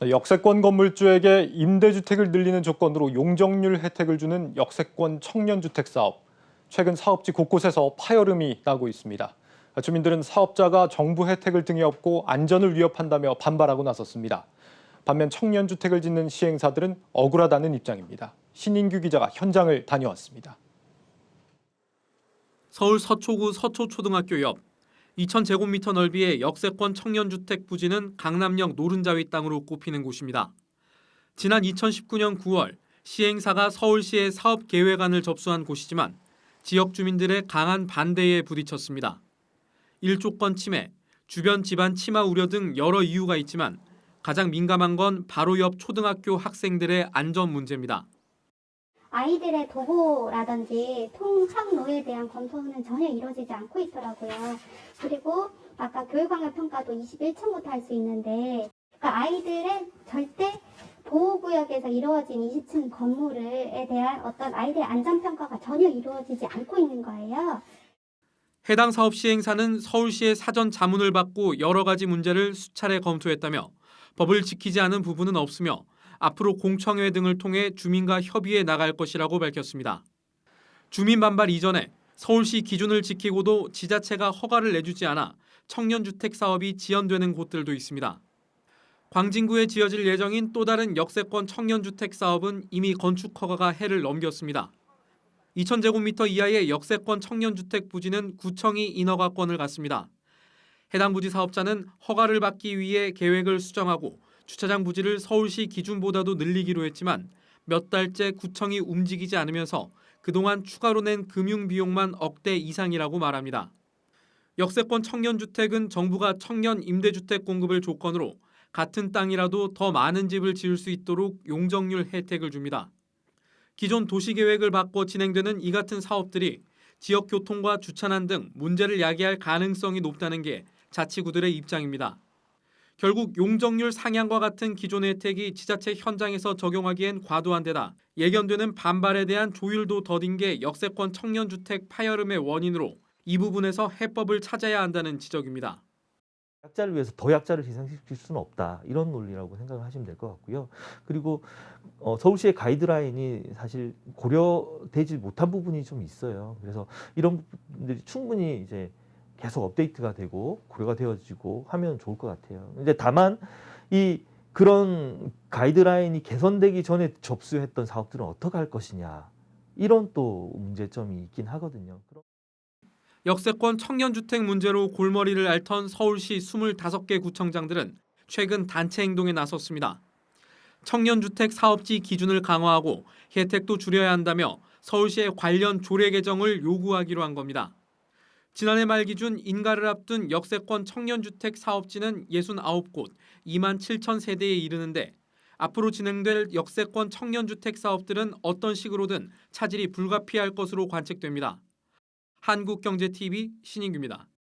역세권 건물주에게 임대주택을 늘리는 조건으로 용적률 혜택을 주는 역세권 청년주택 사업. 최근 사업지 곳곳에서 파열음이 나고 있습니다. 주민들은 사업자가 정부 혜택을 등에 업고 안전을 위협한다며 반발하고 나섰습니다. 반면 청년주택을 짓는 시행사들은 억울하다는 입장입니다. 신인규 기자가 현장을 다녀왔습니다. 서울 서초구 서초초등학교 옆 2,000제곱미터 넓이의 역세권 청년주택 부지는 강남역 노른자위 땅으로 꼽히는 곳입니다. 지난 2019년 9월 시행사가 서울시의 사업계획안을 접수한 곳이지만 지역 주민들의 강한 반대에 부딪혔습니다. 일조권 침해, 주변 집안 침하 우려 등 여러 이유가 있지만 가장 민감한 건 바로 옆 초등학교 학생들의 안전 문제입니다. 아이들의 도보라든지 통학로에 대한 검토는 전혀 이루어지지 않고 있더라고요. 그리고 아까 교육환경 평가도 21층부터 할 수 있는데, 그러니까 아이들의 절대 보호구역에서 이루어진 20층 건물에 대한 어떤 아이들의 안전평가가 전혀 이루어지지 않고 있는 거예요. 해당 사업 시행사는 서울시의 사전 자문을 받고 여러 가지 문제를 수차례 검토했다며 법을 지키지 않은 부분은 없으며 앞으로 공청회 등을 통해 주민과 협의해 나갈 것이라고 밝혔습니다. 주민 반발 이전에 서울시 기준을 지키고도 지자체가 허가를 내주지 않아 청년주택 사업이 지연되는 곳들도 있습니다. 광진구에 지어질 예정인 또 다른 역세권 청년주택 사업은 이미 건축 허가가 해를 넘겼습니다. 2,000제곱미터 이하의 역세권 청년주택 부지는 구청이 인허가권을 갖습니다. 해당 부지 사업자는 허가를 받기 위해 계획을 수정하고 주차장 부지를 서울시 기준보다도 늘리기로 했지만 몇 달째 구청이 움직이지 않으면서 그동안 추가로 낸 금융 비용만 억대 이상이라고 말합니다. 역세권 청년주택은 정부가 청년 임대주택 공급을 조건으로 같은 땅이라도 더 많은 집을 지을 수 있도록 용적률 혜택을 줍니다. 기존 도시계획을 바꿔 진행되는 이 같은 사업들이 지역 교통과 주차난 등 문제를 야기할 가능성이 높다는 게 자치구들의 입장입니다. 결국 용적률 상향과 같은 기존의 혜택이 지자체 현장에서 적용하기엔 과도한 데다 예견되는 반발에 대한 조율도 더딘 게 역세권 청년주택 파열음의 원인으로 이 부분에서 해법을 찾아야 한다는 지적입니다. 약자를 위해서 더 약자를 희생시킬 수는 없다. 이런 논리라고 생각을 하시면 될 것 같고요. 그리고 서울시의 가이드라인이 사실 고려되지 못한 부분이 좀 있어요. 그래서 이런 부분들이 충분히 이제 계속 업데이트가 되고 고려가 되어지고 하면 좋을 것 같아요. 이제 다만 그런 가이드라인이 개선되기 전에 접수했던 사업들은 어떻게 할 것이냐. 이런 또 문제점이 있긴 하거든요. 역세권 청년주택 문제로 골머리를 앓던 서울시 25개 구청장들은 최근 단체 행동에 나섰습니다. 청년주택 사업지 기준을 강화하고 혜택도 줄여야 한다며 서울시의 관련 조례 개정을 요구하기로 한 겁니다. 지난해 말 기준 인가를 앞둔 역세권 청년주택 사업지는 69곳, 2만 7천 세대에 이르는데 앞으로 진행될 역세권 청년주택 사업들은 어떤 식으로든 차질이 불가피할 것으로 관측됩니다. 한국경제TV 신인규입니다.